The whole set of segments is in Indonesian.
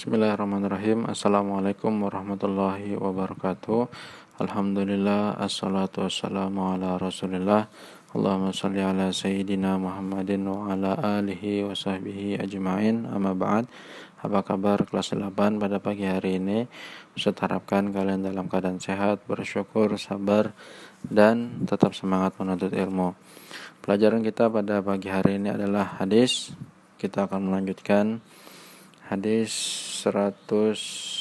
Bismillahirrahmanirrahim. Assalamualaikum warahmatullahi wabarakatuh. Alhamdulillah, assalatu wassalamu ala rasulillah. Allahumma salli ala sayyidina Muhammadin wa ala alihi wa sahbihi ajma'in. Amma ba'd. Apa kabar kelas 8 pada pagi hari ini? Ustaz harapkan kalian dalam keadaan sehat, bersyukur, sabar, dan tetap semangat menuntut ilmu. Pelajaran kita pada pagi hari ini adalah hadis. Kita akan melanjutkan hadis 184.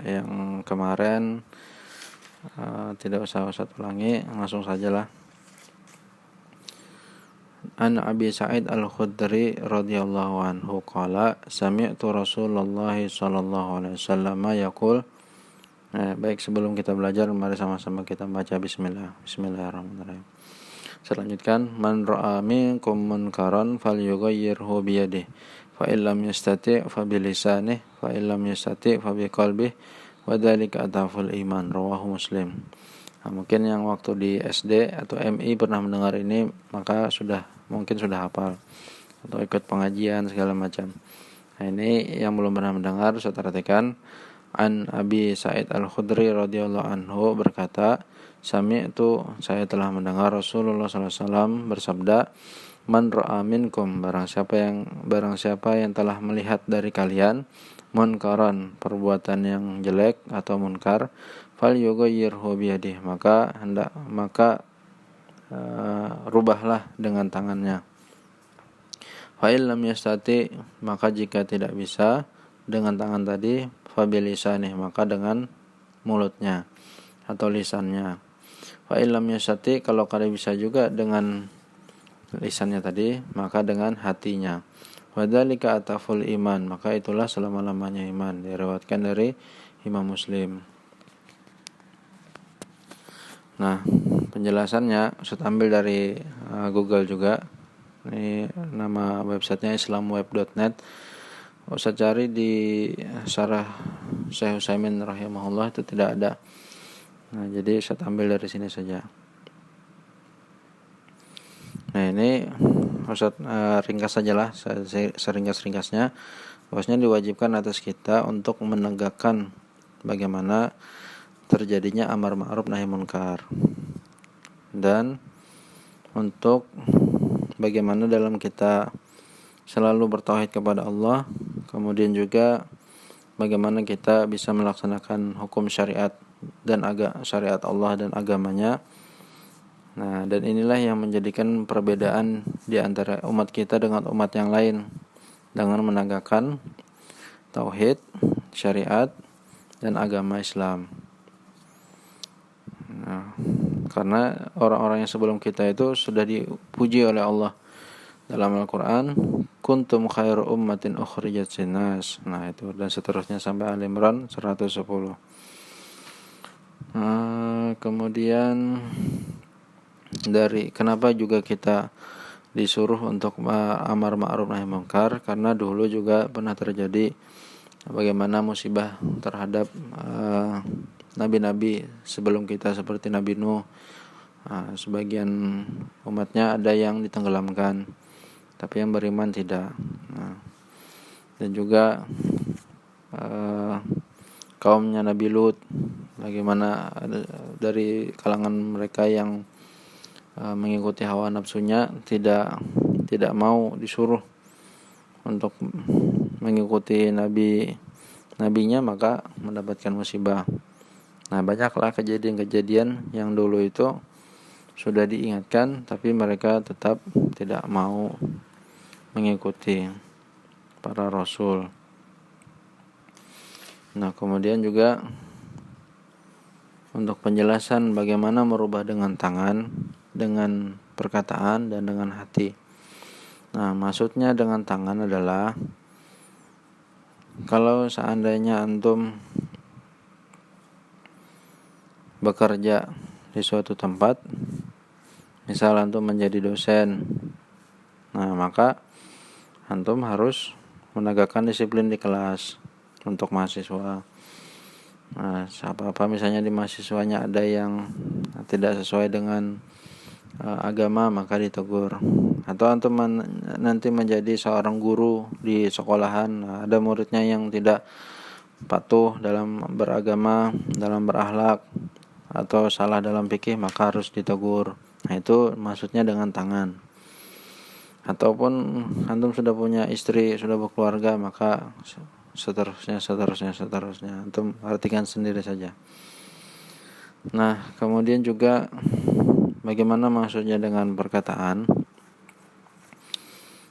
Yang kemarin tidak usah ulangi, langsung sajalah. An Abi Sa'id Al-Khudri radhiyallahu anhu qala sami'tu Rasulullah sallallahu alaihi wasallam yaqul. Baik, sebelum kita belajar, mari sama-sama kita baca Bismillahirrahmanirrahim. Selanjutnya, man ra'a minkum munkaran falyughayyirhu biyadihi, fa illam yastati' fa bilisanihi, fa illam yastati' fa biqalbihi, wa dzalika adhaful iman, rawahu Muslim. Mungkin yang waktu di SD atau MI pernah mendengar ini, maka mungkin sudah hafal atau ikut pengajian segala macam. Ini yang belum pernah mendengar, saya perhatikan. An Abi Sa'id Al-Khudri radhiyallahu anhu berkata, sami'tu, saya telah mendengar Rasulullah sallallahu alaihi wasallam bersabda, man ra'a minkum, barang siapa yang telah melihat dari kalian munkaran, perbuatan yang jelek atau munkar, falyughayyirhu biyadihi, maka rubahlah dengan tangannya. Fa illam yastati, maka jika tidak bisa dengan tangan tadi, fa bilisanih, maka dengan mulutnya atau lisannya. Fa illam yastati, kalau kada bisa juga dengan lisannya tadi, maka dengan hatinya. Wa dzalika ataful iman, maka itulah selama-lamanya iman. Diriwayatkan dari Imam Muslim. Nah, penjelasannya Ustaz ambil dari Google juga. Ini nama websitenya islamweb.net. Ustaz cari di syarah Syekh Utsaimin rahimahullah, itu tidak ada. Nah, jadi Ustaz ambil dari sini saja. Nah, ini Ustaz ringkas sajalah, seringkas-ringkasnya. Bahwasanya diwajibkan atas kita untuk menegakkan bagaimana terjadinya amar ma'ruf nahi munkar, dan untuk bagaimana dalam kita selalu bertauhid kepada Allah, kemudian juga bagaimana kita bisa melaksanakan hukum syariat dan syariat Allah dan agamanya. Nah, dan inilah yang menjadikan perbedaan di antara umat kita dengan umat yang lain, dengan menegakkan tauhid, syariat, dan agama Islam. Nah, karena orang-orang yang sebelum kita itu sudah dipuji oleh Allah dalam Al-Quran, kuntum khairu ummatin ukhrijat linnas. Nah, itu dan seterusnya sampai Al-Imran 110. Kemudian dari kenapa juga kita disuruh untuk amar ma'ruf nahi munkar, karena dulu juga pernah terjadi bagaimana musibah terhadap nabi-nabi sebelum kita, seperti Nabi Nuh. Sebagian umatnya ada yang ditenggelamkan, tapi yang beriman tidak. Dan juga kaumnya Nabi Lut, bagaimana dari kalangan mereka yang mengikuti hawa nafsunya, tidak mau disuruh untuk mengikuti nabinya, maka mendapatkan musibah. Nah, banyaklah kejadian-kejadian yang dulu itu sudah diingatkan, tapi mereka tetap tidak mau mengikuti para rasul. Nah, kemudian juga untuk penjelasan bagaimana merubah dengan tangan, dengan perkataan, dan dengan hati. Nah, maksudnya dengan tangan adalah kalau seandainya antum bekerja di suatu tempat, misal antum menjadi dosen, nah maka antum harus menegakkan disiplin di kelas untuk mahasiswa. Nah, apa misalnya di mahasiswanya ada yang tidak sesuai dengan agama maka ditegur. Atau antum nanti menjadi seorang guru di sekolahan, ada muridnya yang tidak patuh dalam beragama, dalam berakhlak, atau salah dalam fikih, maka harus ditegur. Nah, itu maksudnya dengan tangan. Ataupun antum sudah punya istri, sudah berkeluarga, maka seterusnya antum artikan sendiri saja. Nah, kemudian juga bagaimana maksudnya dengan perkataan?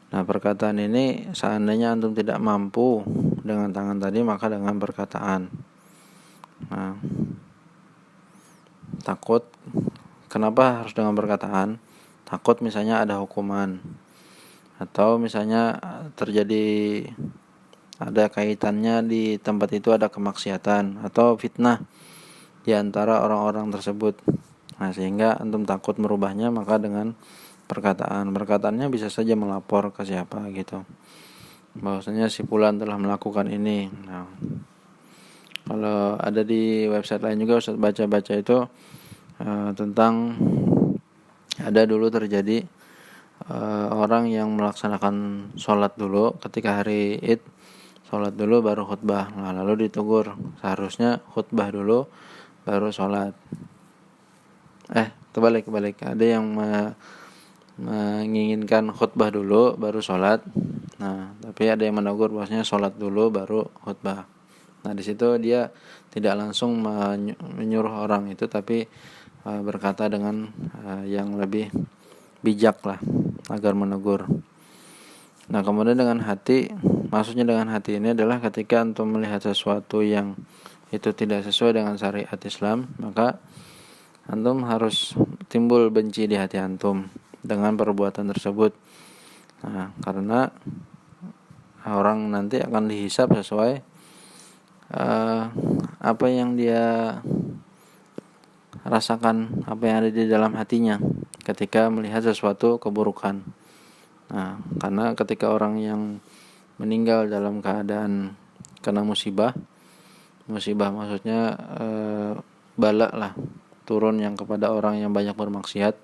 Nah, perkataan ini seandainya antum tidak mampu dengan tangan tadi, maka dengan perkataan. Nah, takut, kenapa harus dengan perkataan? Takut misalnya ada hukuman, atau misalnya terjadi ada kaitannya di tempat itu ada kemaksiatan atau fitnah di antara orang-orang tersebut. Nah, sehingga antum takut merubahnya, maka dengan perkataannya bisa saja melapor ke siapa gitu, bahwasanya si fulan telah melakukan ini. Nah, kalau ada di website lain juga Ustaz baca itu tentang ada dulu terjadi orang yang melaksanakan sholat dulu ketika hari Id, sholat dulu baru khutbah. Nah, lalu ditegur, seharusnya khutbah dulu baru sholat. Terbalik, ada yang menginginkan khutbah dulu baru sholat. Nah, tapi ada yang menegur bahwasanya sholat dulu baru khutbah. Nah, di situ dia tidak langsung menyuruh orang itu, tapi berkata dengan yang lebih bijak lah agar menegur. Nah, kemudian dengan hati, maksudnya dengan hati ini adalah ketika antum melihat sesuatu yang itu tidak sesuai dengan syariat Islam, maka antum harus timbul benci di hati antum dengan perbuatan tersebut. Nah, karena orang nanti akan dihisab sesuai apa yang dia rasakan, apa yang ada di dalam hatinya ketika melihat sesuatu keburukan. Nah, karena ketika orang yang meninggal dalam keadaan kena musibah maksudnya bala lah turun yang kepada orang yang banyak bermaksiat.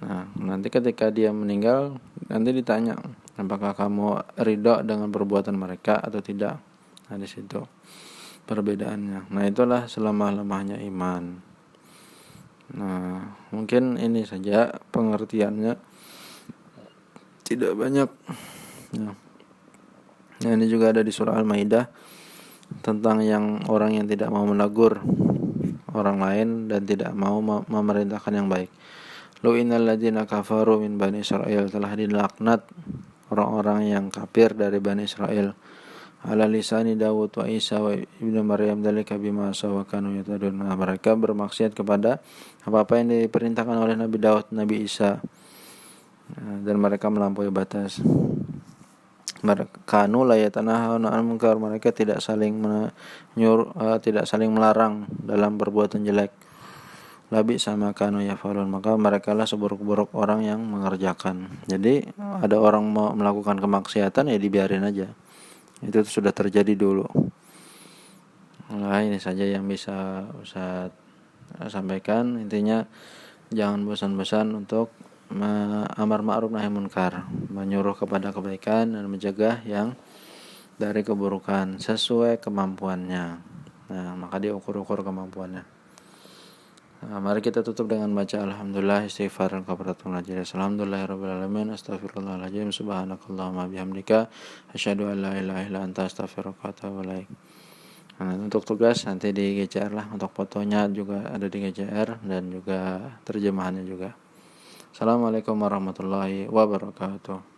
Nah, nanti ketika dia meninggal, nanti ditanya, apakah kamu ridho dengan perbuatan mereka atau tidak? Nah, di situ perbedaannya. Nah, itulah selemah-lemahnya iman. Nah, mungkin ini saja pengertiannya, tidak banyak. Nah, ini juga ada di surah Al-Maidah tentang yang orang yang tidak mau menegur orang lain dan tidak mau memerintahkan yang baik. Lu'inal ladzina kafaru min Bani Israel, telah dilaknat orang-orang yang kafir dari Bani Israel. Ala lisani Dawud wa Isa wa ibnu Maryam dzalika bima sawakanu yatadun. Nah, mereka bermaksiat kepada apa-apa yang diperintahkan oleh Nabi Daud, Nabi Isa, dan mereka melampaui batas. Kanu la yatanahuna 'anil munkar, mereka tidak saling tidak saling melarang dalam perbuatan jelek. Labi sama kanu yafalun, maka mereka lah seburuk-buruk orang yang mengerjakan. Jadi ada orang mau melakukan kemaksiatan, ya dibiarin aja. Itu sudah terjadi dulu. Nah, ini saja yang bisa Ustaz sampaikan. Intinya jangan bosan-bosan untuk amar ma'ruf nahi munkar, menyuruh kepada kebaikan dan mencegah yang dari keburukan sesuai kemampuannya. Nah, maka diukur-ukur kemampuannya. Nah, mari kita tutup dengan baca alhamdulillah, istighfar dan kafaratul majlis. Alhamdulillahirabbil alamin, astaghfirullahaladzim, subhanakallahumma bihamdika, asyhadu an la ilaha illa anta, astaghfiruka wa atubu ilaik. Nah, untuk tugas nanti di GCR lah, untuk fotonya juga ada di GCR dan juga terjemahannya juga. Assalamualaikum warahmatullahi wabarakatuh.